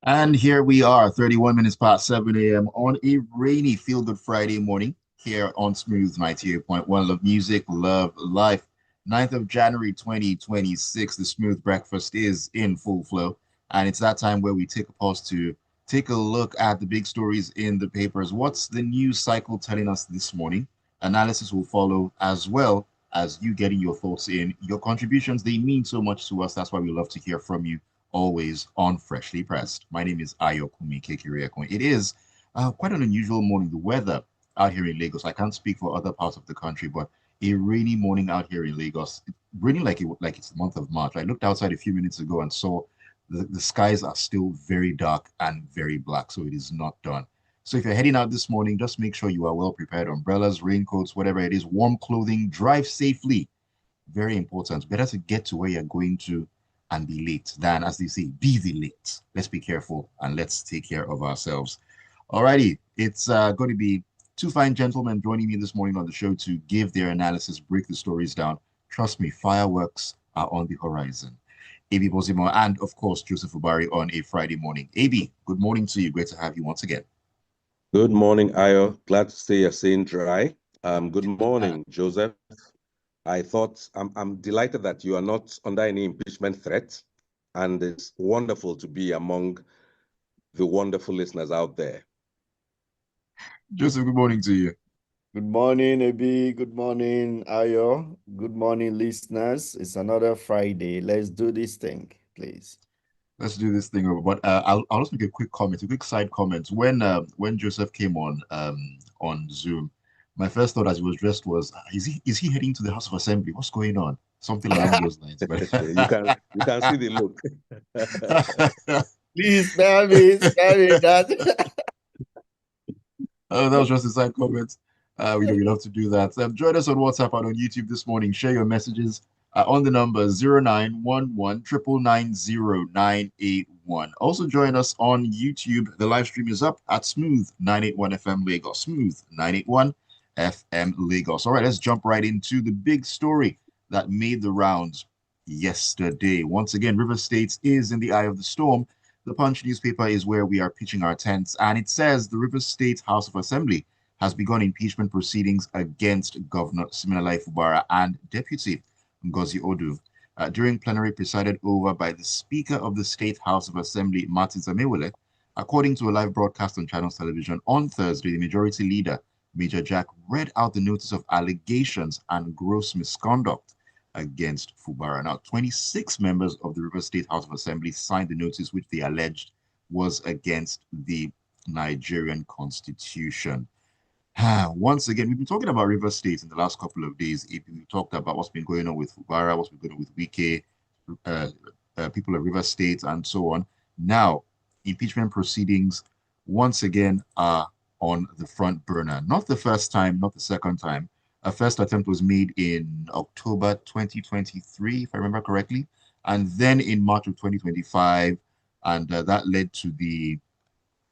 And here we are, 31 minutes past 7 a.m. on a rainy Feel Good Friday morning here on Smooth 98.1. Love music, love life. 9th of January 2026. The Smooth Breakfast is in full flow. And it's that time where we take a pause to take a look at the big stories in the papers. What's the news cycle telling us this morning? Analysis will follow as well as you getting your thoughts in. Your contributions, they mean so much to us. That's why we love to hear from you always on Freshly Pressed. My name is Ayokunmi Kekiriekon. It is quite an unusual morning. The weather out here in Lagos, I can't speak for other parts of the country, but a rainy morning out here in Lagos, raining like it's the month of March. I looked outside a few minutes ago and saw the skies are still very dark and very black, so it is not done. So if you're heading out this morning, just make sure you are well prepared. Umbrellas, raincoats, whatever it is, warm clothing, drive safely. Very important. Better to get to where you're going to and be late than, as they say, be the late. Let's be careful and let's take care of ourselves. Alrighty, it's going to be two fine gentlemen joining me this morning on the show to give their analysis, break the stories down. Trust me, fireworks are on the horizon. AB Bozimo and, of course, Joseph Obari on a Friday morning. AB, good morning to you. Great to have you once again. Good morning, Ayo. Glad to see you're staying dry. Good morning, Joseph. I'm delighted that you are not under any impeachment threat, and it's wonderful to be among the wonderful listeners out there. Joseph, good morning to you. Good morning, Ebi. Good morning, Ayo. Good morning, listeners. It's another Friday. Let's do this thing, please. Let's do this thing over. But I'll just make a quick comment, a quick side comment. When Joseph came on Zoom, my first thought as he was dressed was, is he heading to the House of Assembly? What's going on? Something along those lines. But you can see the look. Please spare me that. Oh, that was just a side comment. We love to do that. Join us on WhatsApp and on YouTube this morning. Share your messages on the number 0911 981. Also join us on YouTube. The live stream is up at Smooth 981 FM Lagos. Smooth 981 FM Lagos. All right, let's jump right into the big story that made the rounds yesterday. Once again, River State is in the eye of the storm. The Punch newspaper is where we are pitching our tents, and it says the Rivers State House of Assembly has begun impeachment proceedings against Governor Siminalayi Fubara and Deputy Ngozi Odu. During plenary presided over by the Speaker of the State House of Assembly, Martin Zamewele, according to a live broadcast on Channels Television on Thursday, the Majority Leader, Major Jack, read out the notice of allegations and gross misconduct against Fubara. Now, 26 members of the River State House of Assembly signed the notice, which they alleged was against the Nigerian Constitution. Once again, we've been talking about River State in the last couple of days. We talked about what's been going on with Fubara, what's been going on with Wike, people of River State, and so on. Now, impeachment proceedings once again are on the front burner. Not the first time, not the second time. A first attempt was made in October 2023, if I remember correctly, and then in March of 2025, and that led to the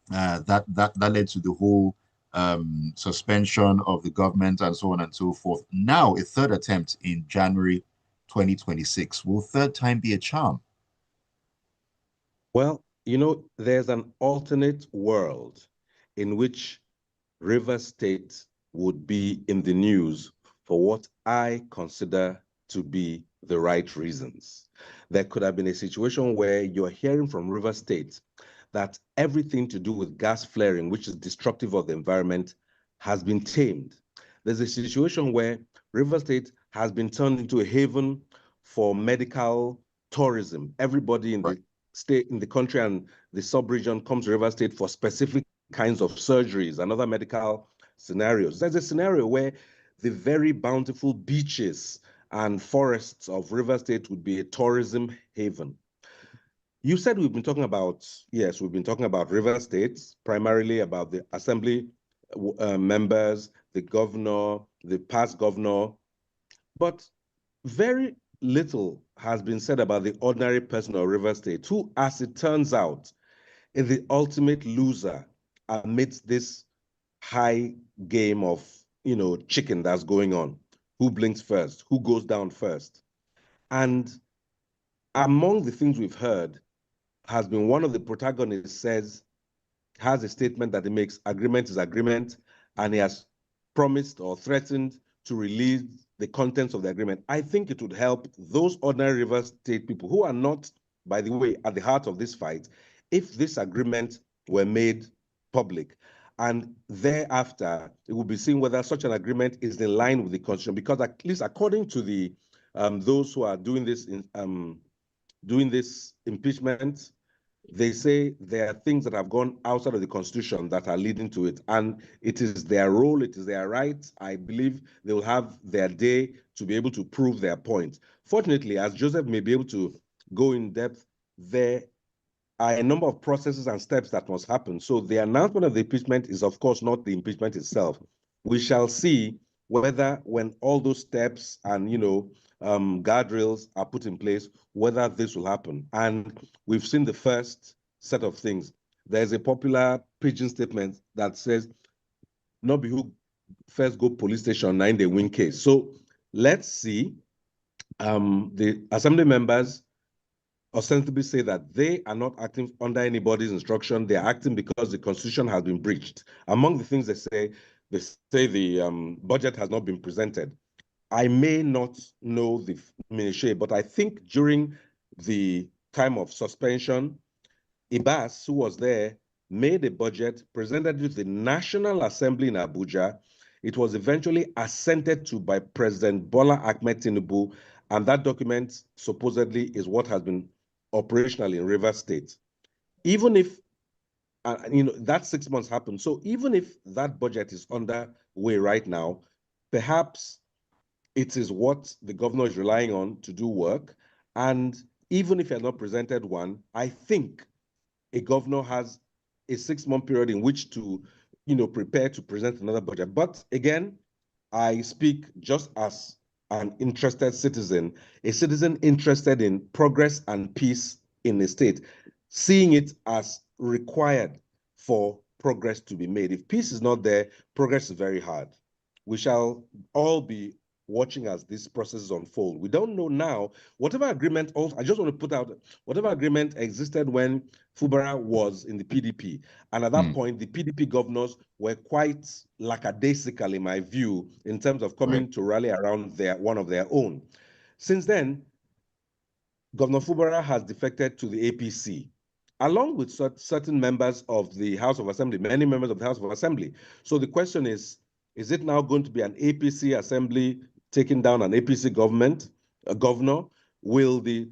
that led to the whole suspension of the government and so on and so forth. Now, a third attempt in January 2026. Will third time be a charm? Well, there's an alternate world in which River State would be in the news for what I consider to be the right reasons. There could have been a situation where you're hearing from River State that everything to do with gas flaring, which is destructive of the environment, has been tamed. There's a situation where River State has been turned into a haven for medical tourism. Everybody in the state, in the country and the sub-region comes to River State for specific kinds of surgeries and other medical scenarios. There's a scenario where the very bountiful beaches and forests of River State would be a tourism haven. You said we've been talking about, yes, we've been talking about River State, primarily about the assembly members, the governor, the past governor, but very little has been said about the ordinary person of River State, who, as it turns out, is the ultimate loser amidst this high game of, chicken that's going on. Who blinks first? Who goes down first? And among the things we've heard has been one of the protagonists, has a statement that he makes, agreement is agreement, and he has promised or threatened to release the contents of the agreement. I think it would help those ordinary Rivers State people who are not, by the way, at the heart of this fight, if this agreement were made public. And thereafter, it will be seen whether such an agreement is in line with the Constitution, because at least according to the those who are doing this impeachment, they say there are things that have gone outside of the Constitution that are leading to it. And it is their role, it is their right. I believe they will have their day to be able to prove their point. Fortunately, as Joseph may be able to go in depth, there are a number of processes and steps that must happen. So the announcement of the impeachment is, of course, not the impeachment itself. We shall see whether when all those steps and, guardrails are put in place, whether this will happen. And we've seen the first set of things. There's a popular pidgin statement that says, "No be who first go police station, nine they win case." So let's see. The assembly members ostensibly say that they are not acting under anybody's instruction. They are acting because the Constitution has been breached. Among the things they say the budget has not been presented. I may not know the minutiae, but I think during the time of suspension, Ibas, who was there, made a budget, presented it to the National Assembly in Abuja. It was eventually assented to by President Bola Ahmed Tinubu, and that document supposedly is what has been operational in Rivers State. Even if, that 6 months happened, so even if that budget is underway right now, perhaps it is what the governor is relying on to do work. And even if he has not presented one, I think a governor has a 6-month period in which to, prepare to present another budget. But again, I speak just as an interested citizen, a citizen interested in progress and peace in the state, seeing it as required for progress to be made. If peace is not there, progress is very hard. We shall all be watching as these processes unfold. We don't know now, whatever agreement, also, I just want to put out, whatever agreement existed when Fubara was in the PDP, and at that point, the PDP governors were quite lackadaisical, in my view, in terms of coming to rally around one of their own. Since then, Governor Fubara has defected to the APC, along with certain members of the House of Assembly, many members of the House of Assembly. So the question is it now going to be an APC assembly taking down an APC government, a governor? Will the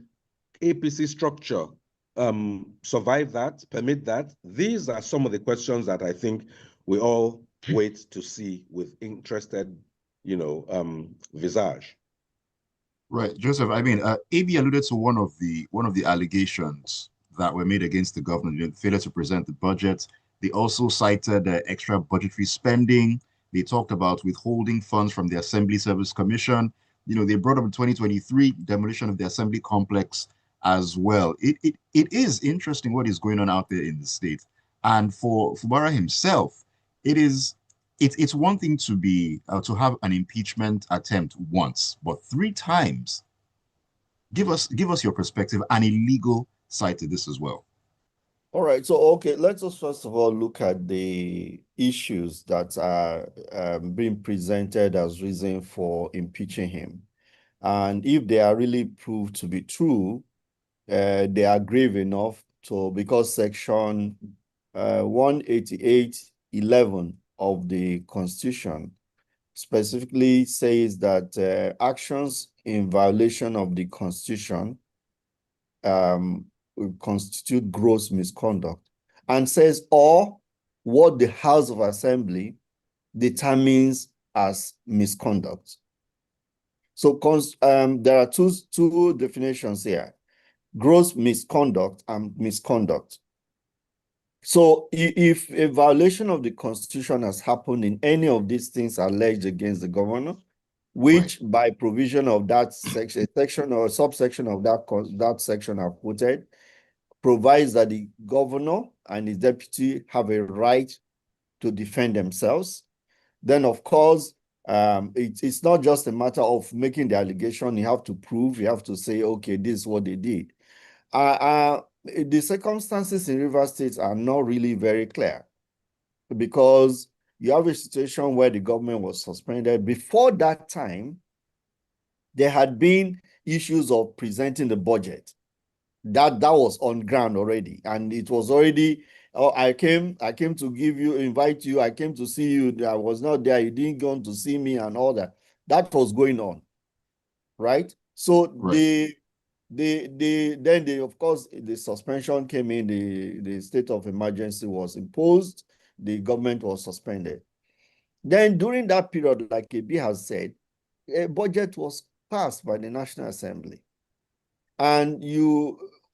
APC structure survive that, permit that? These are some of the questions that I think we all wait to see with interested, visage. Right, Joseph. I mean, AB alluded to one of the allegations that were made against the government, the failure to present the budget. They also cited extra budgetary spending. They talked about withholding funds from the Assembly Service Commission. They brought up in 2023 demolition of the Assembly complex as well. It is interesting what is going on out there in the state, and for Fubara himself, it's one thing to have an impeachment attempt once, but 3 times. Give us your perspective and a legal side to this as well. All right. So, okay, let's just first of all look at the issues that are being presented as reason for impeaching him. And if they are really proved to be true, they are grave enough because section 188(11) of the Constitution specifically says that actions in violation of the Constitution will constitute gross misconduct, and says, or what the House of Assembly determines as misconduct. So there are two definitions here: gross misconduct and misconduct. So if a violation of the Constitution has happened in any of these things alleged against the governor, which by provision of that section or subsection of that section are quoted, provides that the governor and his deputy have a right to defend themselves, then of course, it's not just a matter of making the allegation. You have to prove, you have to say, okay, this is what they did. the circumstances in River State are not really very clear, because you have a situation where the government was suspended. Before that time, there had been issues of presenting the budget. That was on ground already, and it was already, oh, I came to invite you, I came to see you, I was not there, you didn't go on to see me and all that. That was going on, right? So Right. of course, the suspension came in, the state of emergency was imposed, the government was suspended. Then during that period, like AB has said, a budget was passed by the National Assembly. And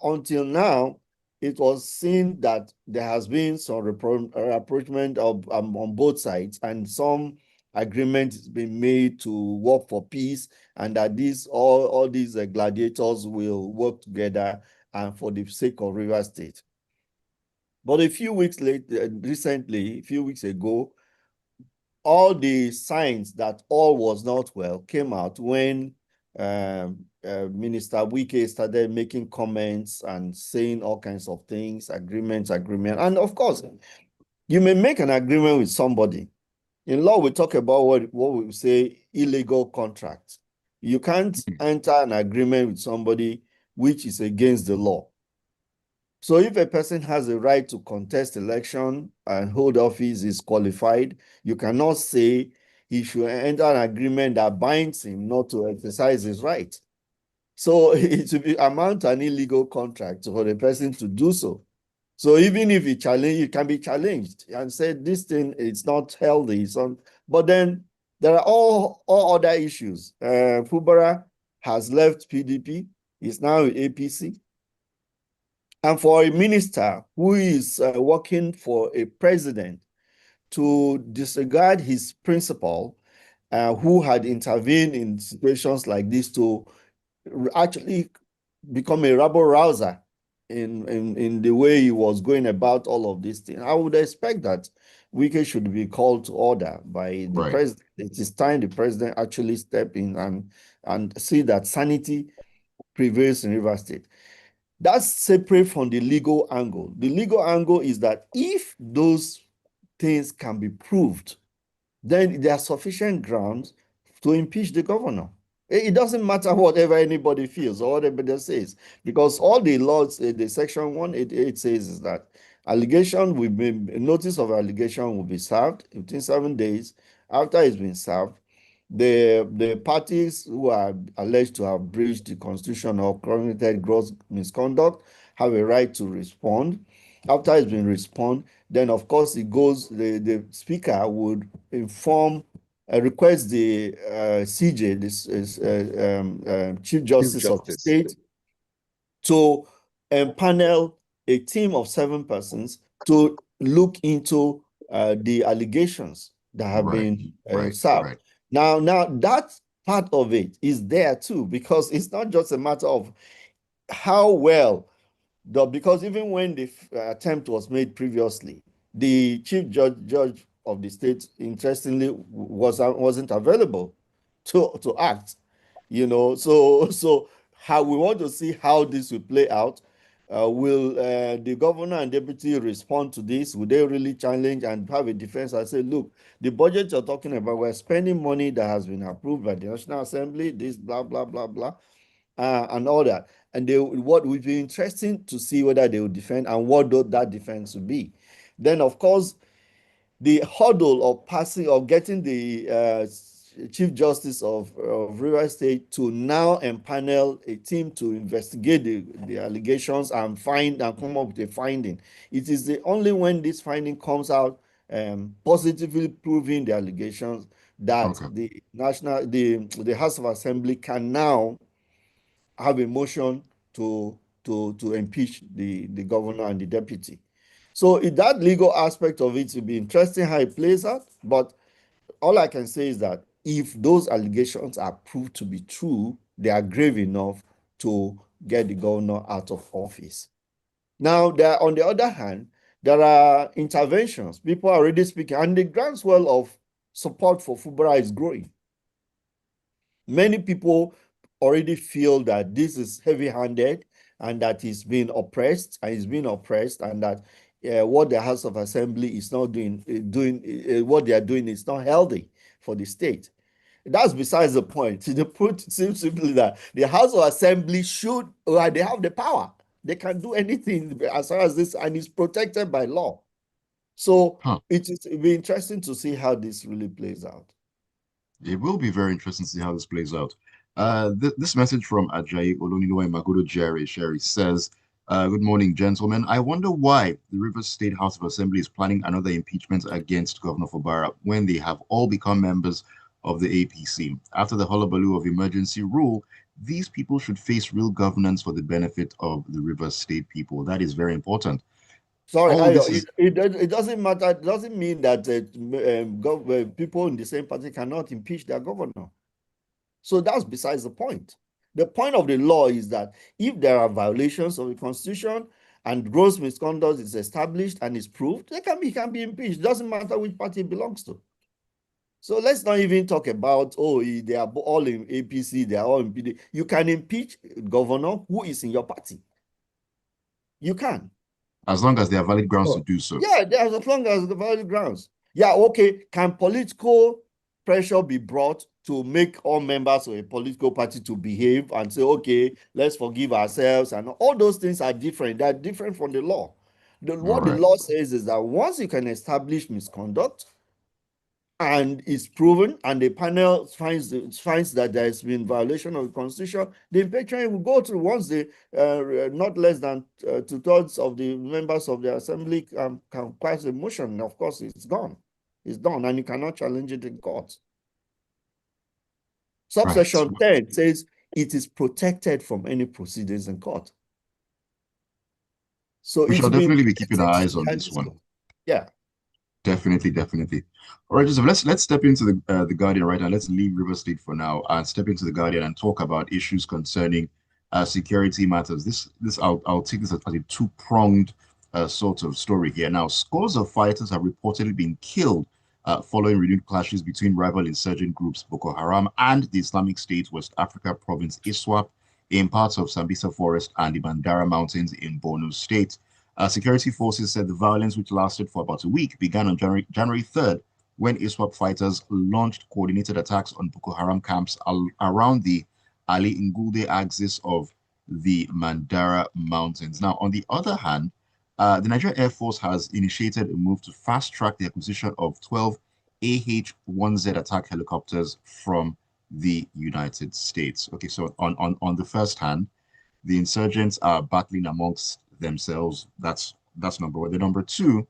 until now, it was seen that there has been some rapprochement on both sides, and some agreement has been made to work for peace, and that all these gladiators will work together and for the sake of River State. But a few weeks ago, all the signs that all was not well came out when Minister Wike started making comments and saying all kinds of things, agreement. And of course, you may make an agreement with somebody. In law, we talk about what we say illegal contracts. You can't enter an agreement with somebody which is against the law. So if a person has a right to contest election and hold office, is qualified, you cannot say he should enter an agreement that binds him not to exercise his right. So it should amount to an illegal contract for the person to do so. So even if it can be challenged and said this thing is not healthy. But then there are all other issues. Fubara has left PDP, is now with APC. And for a minister who is working for a president to disregard his principal, who had intervened in situations like this, to actually become a rabble-rouser in the way he was going about all of these things, I would expect that Wike should be called to order by the president. It is time the president actually step in and see that sanity prevails in River State. That's separate from the legal angle. The legal angle is that if those things can be proved, then there are sufficient grounds to impeach the governor. It doesn't matter whatever anybody feels or whatever says, because all the laws, the section 188 says is that notice of allegation will be served within 7 days. After it's been served, the parties who are alleged to have breached the Constitution or committed gross misconduct have a right to respond. After it's been responded, then of course the speaker would request the CJ, this is Chief Justice of the State, to empanel a team of 7 persons to look into the allegations that have been served. Now that part of it is there too, because it's not just a matter of how well, because even when the attempt was made previously, the chief judge of the state, interestingly, wasn't available to act. So how we want to see how this will play out. Will the governor and deputy respond to this? Will they really challenge and have a defense and say, look, the budget you're talking about, we're spending money that has been approved by the National Assembly, this blah, blah, blah, blah, and all that. And what would be interesting to see whether they will defend and what that defense will be. Then, of course, the hurdle of passing or getting the Chief Justice of River State to now empanel a team to investigate the allegations and come up with a finding. It is only when this finding comes out positively proving the allegations that the House of Assembly can now have a motion to impeach the governor and the deputy. So that legal aspect of it will be interesting how it plays out. But all I can say is that if those allegations are proved to be true, they are grave enough to get the governor out of office. Now, on the other hand, there are interventions. People are already speaking, and the groundswell of support for Fubara is growing. Many people already feel that this is heavy-handed and that he's being oppressed, and that what the House of Assembly is not doing, what they are doing is not healthy for the state. That's besides the point. The point seems simply that the House of Assembly should, or they have the power. They can do anything as far as this, and it's protected by law. So it'll be interesting to see how this really plays out. It will be very interesting to see how this plays out. This message from Ajayi Olonilowa Magodo Sherry says, good morning, gentlemen. I wonder why the Rivers State House of Assembly is planning another impeachment against Governor Fubara when they have all become members of the APC. After the hullabaloo of emergency rule, these people should face real governance for the benefit of the Rivers State people. That is very important. Sorry, Ayo, it doesn't matter. It doesn't mean that people in the same party cannot impeach their governor. So that's besides the point. The point of the law is that if there are violations of the Constitution and gross misconduct is established and is proved, he can be impeached. It doesn't matter which party it belongs to. So let's not even talk about, they are all in APC, they are all in PD. You can impeach a governor who is in your party. You can. As long as there are valid grounds to do so. Yeah, as long as the valid grounds. Yeah, okay. Can political pressure be brought to make all members of a political party to behave and say, okay, let's forgive ourselves? And all those things are different. They're different from the law. What the law says is that once you can establish misconduct, and it's proven, and the panel finds that there has been violation of the Constitution, the impeachment will go through. Once the not less than 2/3 of the members of the assembly can pass a motion, of course, it's gone. It's done, and you cannot challenge it in court. Subsection 10 says it is protected from any proceedings in court. So we shall definitely be keeping our eyes on this one. Yeah. Definitely. All right, Joseph, let's step into the Guardian right now. Let's leave River State for now and step into the Guardian and talk about issues concerning security matters. I'll take this as a two-pronged sort of story here. Now, scores of fighters have reportedly been killed following renewed clashes between rival insurgent groups Boko Haram and the Islamic State West Africa province ISWAP in parts of Sambisa Forest and the Mandara Mountains in Borno State. Security forces said the violence, which lasted for about a week, began on January 3rd when ISWAP fighters launched coordinated attacks on Boko Haram camps around the Ali Ngulde axis of the Mandara Mountains. Now, on the other hand, the Nigerian Air Force has initiated a move to fast-track the acquisition of 12 AH-1Z attack helicopters from the United States. Okay, so on the first hand, the insurgents are battling amongst themselves. That's number one. The number two,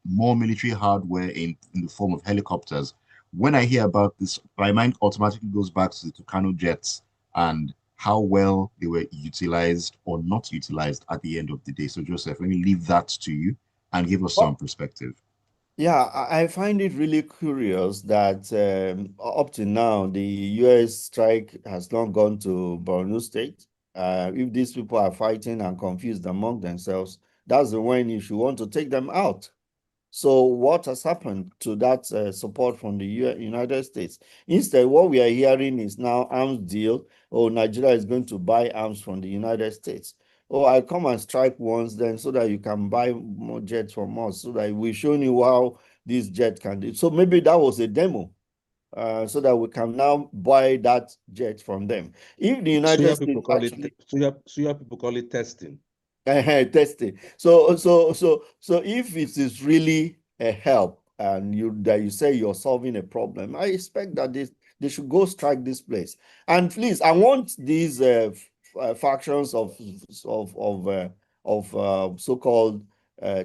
more military hardware in the form of helicopters. When I hear about this, my mind automatically goes back to the Tucano jets and how well they were utilized or not utilized at the end of the day. So Joseph, let me leave that to you and give us some perspective. Yeah, I find it really curious that up to now, the U.S. strike has not gone to Borno State. If these people are fighting and confused among themselves, that's when you should want to take them out. So what has happened to that support from the United States? Instead, what we are hearing is now arms deal. Oh, Nigeria is going to buy arms from the United States. Oh, I'll come and strike once then so that you can buy more jets from us, so that we've shown you how this jet can do. So maybe that was a demo. So that we can now buy that jet from them. If the United States people call it testing. Testing. So if it is really a help and you say you're solving a problem, I expect that they should go strike this place. And please, I want these factions of so-called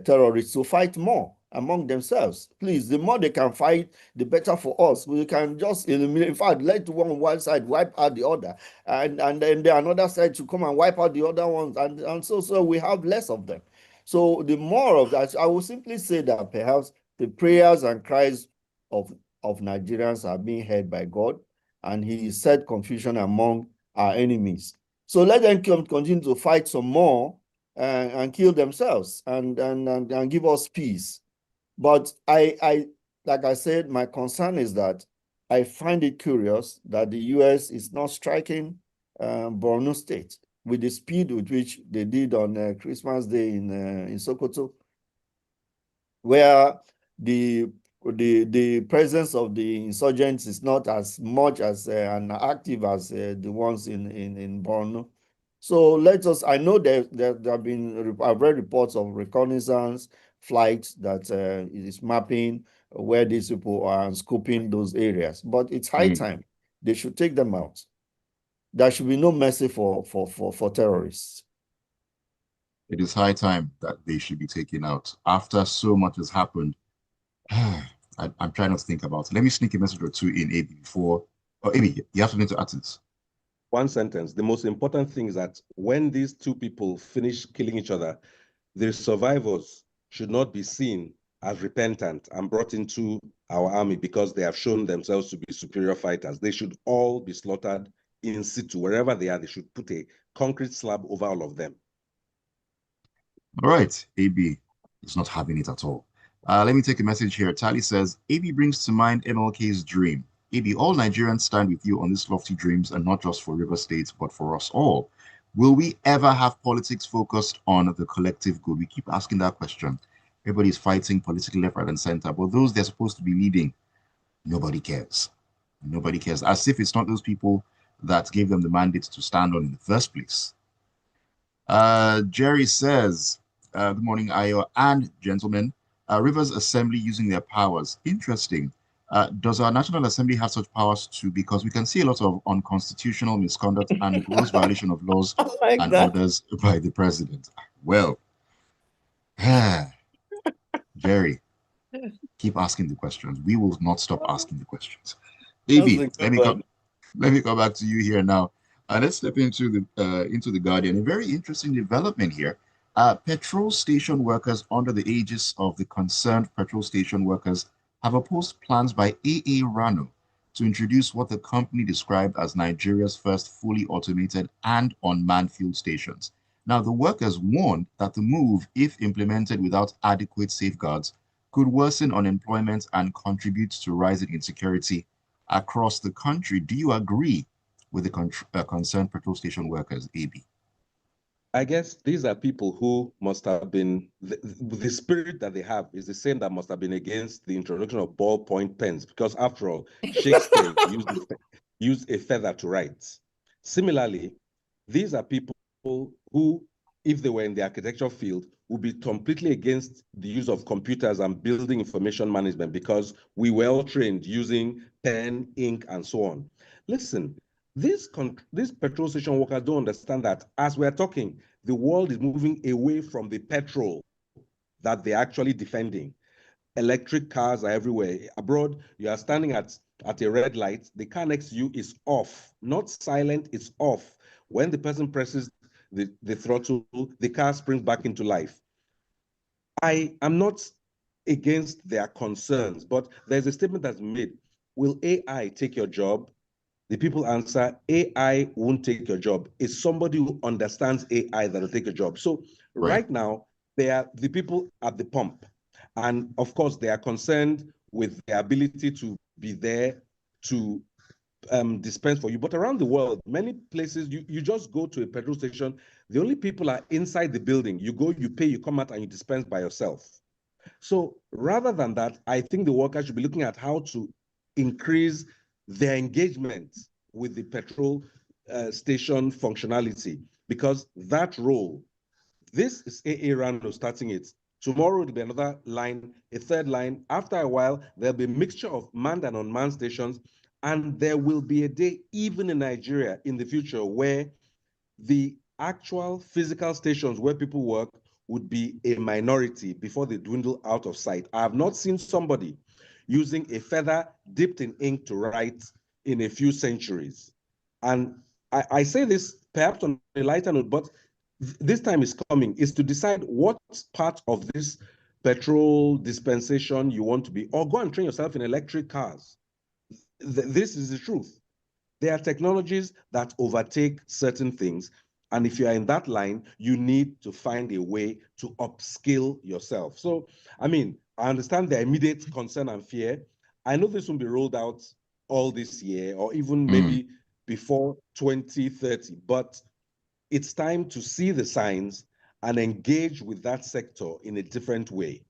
terrorists to fight more among themselves. Please, the more they can fight, the better for us. We can just eliminate. In fact, let one side wipe out the other, and then the another side to come and wipe out the other ones, and so we have less of them. So the more of that, I will simply say that perhaps the prayers and cries of Nigerians are being heard by God, and He set confusion among our enemies. So let them continue to fight some more and kill themselves and give us peace. But I like I said, my concern is that I find it curious that the U.S. is not striking Borno State. with the speed with which they did on Christmas Day in Sokoto, where the presence of the insurgents is not as much as and active as the ones in Borno. So let us. I know there have been. I've read reports of reconnaissance flights that is mapping where these people are and scoping those areas. But it's high time they should take them out. There should be no mercy for terrorists. It is high time that they should be taken out after so much has happened. I'm trying not to think about it. Let me sneak a message or two in, AB, before. Oh, AB, you have something to add to this. One sentence. The most important thing is that when these two people finish killing each other, the survivors should not be seen as repentant and brought into our army because they have shown themselves to be superior fighters. They should all be slaughtered in situ. Wherever they are, they should put a concrete slab over all of them. All right, AB is not having it at all. Let me take a message here. Tali says, AB brings to mind MLK's dream. AB, all Nigerians stand with you on these lofty dreams, and not just for River State, but for us all. Will we ever have politics focused on the collective good? We keep asking that question. Everybody's fighting politically left, right, and center, but those they're supposed to be leading, nobody cares. Nobody cares. As if it's not those people that gave them the mandate to stand on in the first place. Jerry says, good morning, Ayo and gentlemen. Rivers Assembly using their powers. Interesting. Does our National Assembly have such powers too? Because we can see a lot of unconstitutional misconduct and gross violation of laws like and that. orders by the president. Well, Jerry, keep asking the questions. We will not stop asking the questions. AB, let me come back to you here now. Let's step into the Guardian. A very interesting development here. Petrol station workers under the aegis of the Concerned Petrol Station Workers have opposed plans by AA Rano to introduce what the company described as Nigeria's first fully automated and unmanned fuel stations. Now, the workers warned that the move, if implemented without adequate safeguards, could worsen unemployment and contribute to rising insecurity across the country. Do you agree with the concerned petrol station workers, AB? I guess these are people who must have been, the spirit that they have is the same that must have been against the introduction of ballpoint pens, because after all, Shakespeare used a feather to write. Similarly, these are people who, if they were in the architecture field, would be completely against the use of computers and building information management because we were all trained using pen, ink, and so on. Listen, these petrol station workers don't understand that as we're talking, the world is moving away from the petrol that they're actually defending. Electric cars are everywhere. Abroad, you are standing at a red light, the car next to you is off, not silent, it's off. When the person presses the throttle, the car springs back into life. I am not against their concerns, but there's a statement that's made. Will AI take your job? The people answer, AI won't take your job. It's somebody who understands AI that'll take your job. So right now, they are the people at the pump. And of course, they are concerned with their ability to be there to dispense for you. But around the world, many places, you just go to a petrol station, the only people are inside the building. You go, you pay, you come out, and you dispense by yourself. So rather than that, I think the workers should be looking at how to increase their engagement with the petrol station functionality, because that role, this is AA Rando starting it. Tomorrow it'll be another line, a third line. After a while, there'll be a mixture of manned and unmanned stations, and there will be a day, even in Nigeria in the future, where the actual physical stations where people work would be a minority before they dwindle out of sight. I have not seen somebody using a feather dipped in ink to write in a few centuries. And I say this perhaps on a lighter note, but this time is coming, is to decide what part of this petrol dispensation you want to be, or go and train yourself in electric cars. This is the truth. There are technologies that overtake certain things. And if you are in that line, you need to find a way to upskill yourself. So, I mean, I understand the immediate concern and fear. I know this will be rolled out all this year or even maybe before 2030. But it's time to see the signs and engage with that sector in a different way.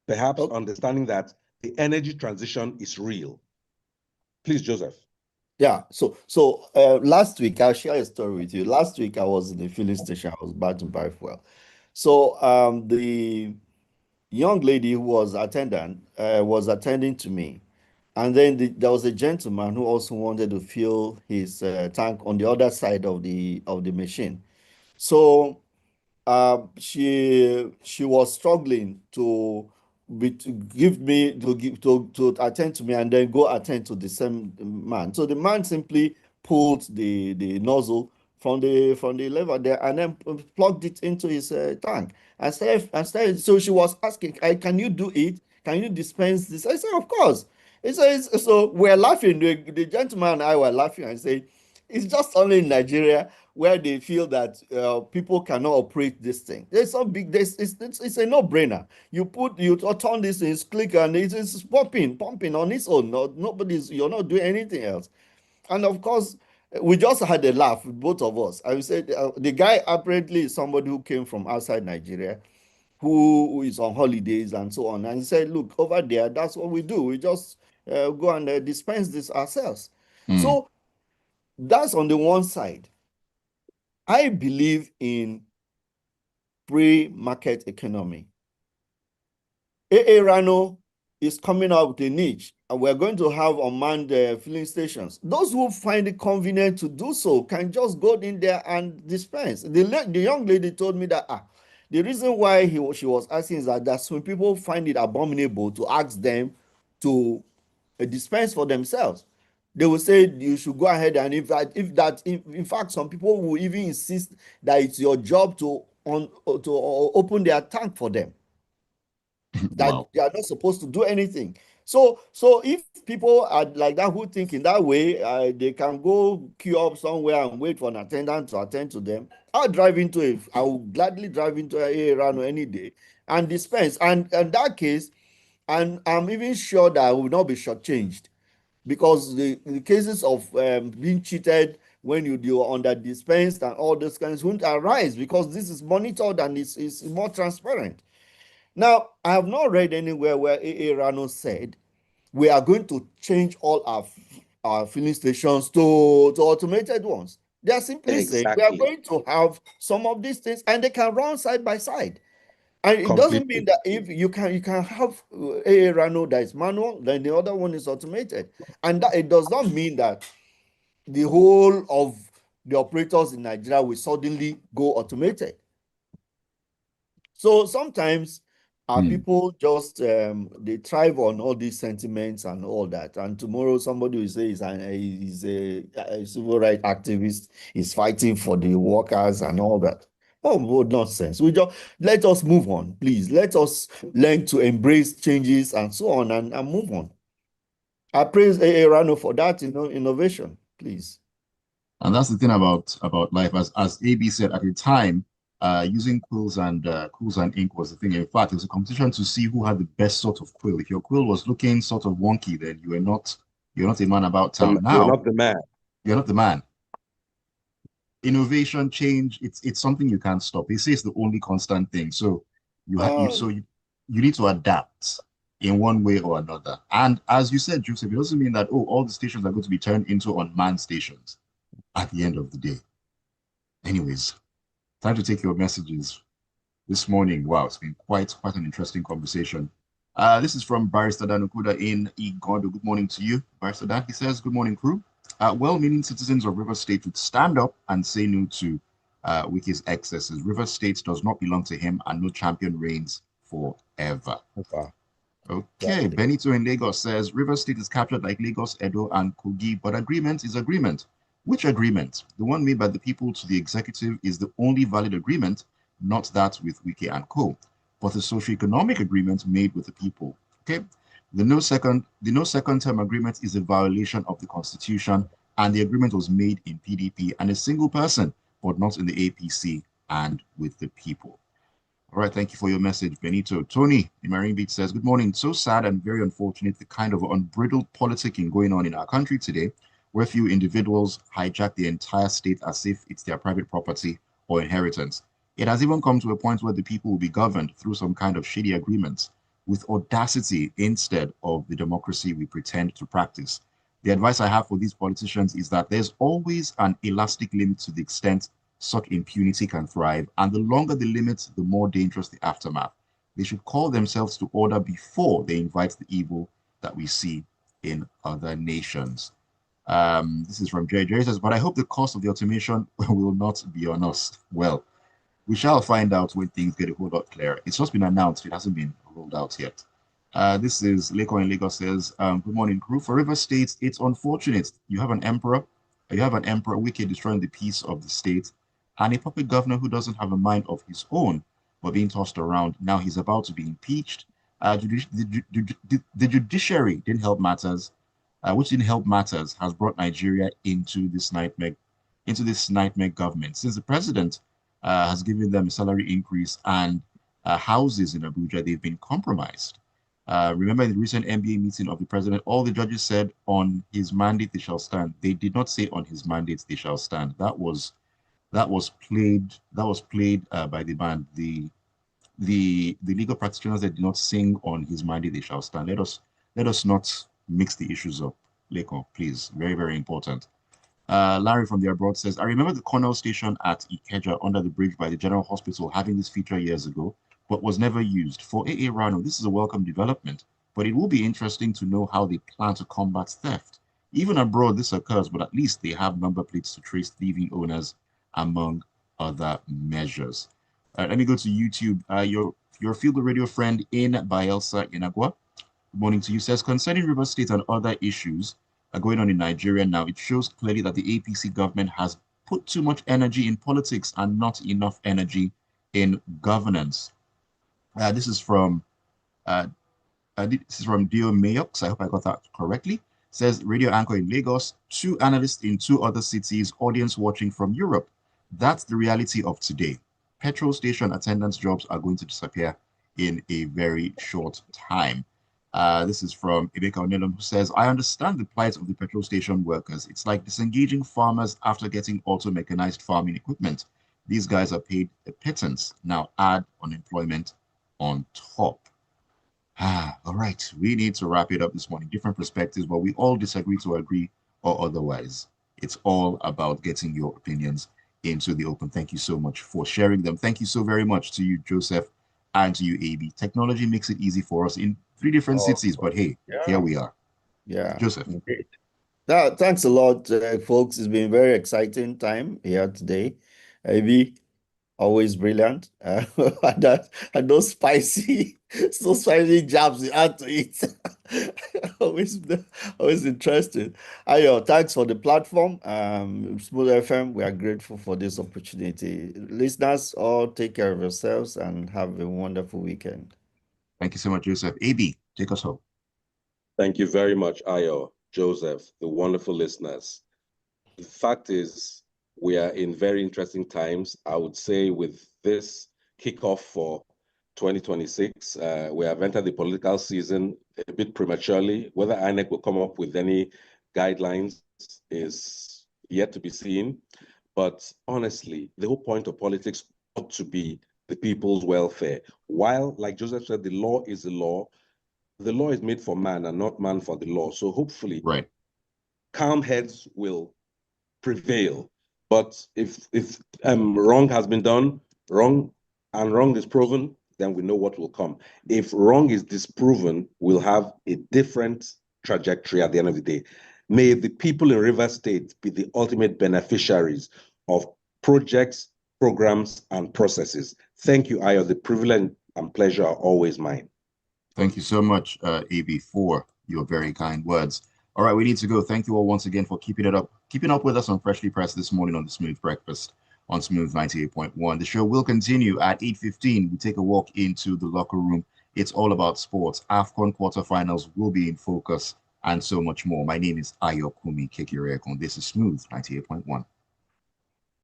Perhaps understanding that the energy transition is real. Please, Joseph. Yeah, so last week I'll share a story with you. Last week I was in the filling station. I was about to buy fuel. So the young lady who was attendant was attending to me, and then there was a gentleman who also wanted to fill his tank on the other side of the machine. So she was struggling to give me to attend to me and then go attend to the same man. So the man simply pulled the nozzle from the lever there and then plugged it into his tank and started. So she was asking, "Can you do it? Can you dispense this?" I said, "Of course." It says, so we're laughing. The gentleman and I were laughing and say, "It's just only in Nigeria where they feel that people cannot operate this thing. There's some big, it's a no-brainer. You turn this, it's click, and it's pumping on its own. You're not doing anything else." And of course, we just had a laugh, both of us. I would say the guy apparently is somebody who came from outside Nigeria, who is on holidays and so on. And he said, "Look, over there, that's what we do. We just go and dispense this ourselves." So that's on the one side. I believe in free market economy. AA Rano is coming up with a niche, and we're going to have unmanned filling stations. Those who find it convenient to do so can just go in there and dispense. The young lady told me that the reason why she was asking is that some people find it abominable to ask them to dispense for themselves. They will say you should go ahead, and in fact, some people will even insist that it's your job to open their tank for them, that Wow. they are not supposed to do anything. So if people are like that who think in that way, they can go queue up somewhere and wait for an attendant to attend to them. I will gladly drive into a Rano any day and dispense. And in that case, and I'm even sure that I will not be shortchanged, because the cases of being cheated when you are under dispensed and all those kinds won't arise, because this is monitored and it's more transparent. Now, I have not read anywhere where AA Rano said we are going to change all our filling stations to automated ones. They are simply saying we are Exactly. going to have some of these things and they can run side by side. And it doesn't mean Completely. that if you can have a Rano that is manual, then the other one is automated. And that it does not mean that the whole of the operators in Nigeria will suddenly go automated. So sometimes people just they thrive on all these sentiments and all that. And tomorrow somebody will say he's a civil rights activist, he's fighting for the workers and all that. Oh, nonsense. We just let us move on, please. Let us learn to embrace changes and so on and move on. I praise A. Rano for that, innovation, please. And that's the thing about life. As AB said at the time, using quills and ink was the thing. In fact, it was a competition to see who had the best sort of quill. If your quill was looking sort of wonky, then you're not a man about town. You're Now not the man. you're not the man. Innovation, change, it's something you can't stop. They say it's the only constant thing. So you need to adapt in one way or another. And as you said, Joseph, it doesn't mean that all the stations are going to be turned into unmanned stations at the end of the day. Anyways, time to take your messages this morning. Wow, it's been quite an interesting conversation. This is from Barrister Dan Okuda in Igodo. Good morning to you, Barrister Dan. He says, "Good morning, crew. Well-meaning citizens of River State would stand up and say no to Wiki's excesses. River State does not belong to him, and no champion reigns forever." Wow. Okay, Exactly. Benito in Lagos says River State is captured like Lagos, Edo, and Kogi, but agreement is agreement. Which agreement? The one made by the people to the executive is the only valid agreement, not that with Wiki and Co. But the socioeconomic agreement made with the people. Okay, the no second term agreement is a violation of the Constitution, and the agreement was made in PDP and a single person, but not in the APC and with the people. All right, thank you for your message, Benito. Tony in Marine Beach says, "Good morning. So sad and very unfortunate the kind of unbridled politicking going on in our country today. where few individuals hijack the entire state as if it's their private property or inheritance. It has even come to a point where the people will be governed through some kind of shady agreements with audacity instead of the democracy we pretend to practice. The advice I have for these politicians is that there's always an elastic limit to the extent such impunity can thrive, and the longer the limit, the more dangerous the aftermath. They should call themselves to order before they invite the evil that we see in other nations. This is from Jerry. Jerry says, but I hope the cost of the automation will not be on us. Well, we shall find out when things get a whole lot clearer. It's just been announced. It hasn't been rolled out yet. This is Leko in Lagos says, good morning, crew. For River State, it's unfortunate. You have an emperor wicked destroying the peace of the state, and a puppet governor who doesn't have a mind of his own, but being tossed around. Now he's about to be impeached. The judiciary didn't help matters, which didn't help matters, has brought Nigeria into this nightmare government. Since the president has given them a salary increase and houses in Abuja, they've been compromised. Remember in the recent NBA meeting of the president, all the judges said on his mandate they shall stand. They did not say on his mandate they shall stand. That was played by the band. The legal practitioners that did not sing on his mandate they shall stand. Let us not mix the issues up. Leko, please. Very, very important. Larry from the abroad says, I remember the Cornell station at Ikeja under the bridge by the General Hospital having this feature years ago, but was never used. For AA Rano, this is a welcome development, but it will be interesting to know how they plan to combat theft. Even abroad, this occurs, but at least they have number plates to trace thieving owners, among other measures. Let me go to YouTube. Your Feel Good Radio friend in Bielsa Inagua. Good morning to you. Says, concerning River State and other issues going on in Nigeria now, it shows clearly that the APC government has put too much energy in politics and not enough energy in governance. This is from Dio Mayox. I hope I got that correctly. Says radio anchor in Lagos, 2 analysts in 2 other cities, audience watching from Europe. That's the reality of today. Petrol station attendance jobs are going to disappear in a very short time. This is from Ibeka Onelum, who says, I understand the plight of the petrol station workers. It's like disengaging farmers after getting auto-mechanized farming equipment. These guys are paid a pittance. Now add unemployment on top. All right. We need to wrap it up this morning. Different perspectives, but we all disagree to agree or otherwise. It's all about getting your opinions into the open. Thank you so much for sharing them. Thank you so very much to you, Joseph, and to you, AB. Technology makes it easy for us in 3 different cities, but hey, here we are. Yeah. Joseph. Thanks a lot, folks. It's been a very exciting time here today. AB, always brilliant. And those spicy jabs you add to it. always interesting. Ayo, thanks for the platform. Smooth FM, we are grateful for this opportunity. Listeners, all take care of yourselves and have a wonderful weekend. Thank you so much, Joseph. AB, take us home. Thank you very much, Ayo, Joseph, the wonderful listeners. The fact is, we are in very interesting times. I would say with this kickoff for 2026, we have entered the political season a bit prematurely. Whether INEC will come up with any guidelines is yet to be seen. But honestly, the whole point of politics ought to be the people's welfare. While, like Joseph said, the law is the law is made for man and not man for the law. So hopefully, calm heads will prevail. But if wrong has been done, wrong is proven, then we know what will come. If wrong is disproven, we'll have a different trajectory at the end of the day. May the people in River State be the ultimate beneficiaries of projects, programs, and processes. Thank you, Ayo. The privilege and pleasure are always mine. Thank you so much, AB, for your very kind words. All right, we need to go. Thank you all once again for keeping up with us on Freshly Pressed this morning on the Smooth Breakfast on Smooth 98.1. The show will continue at 8:15. We take a walk into the locker room. It's all about sports. AFCON quarterfinals will be in focus and so much more. My name is Ayokunmi Kekireekon. This is Smooth 98.1.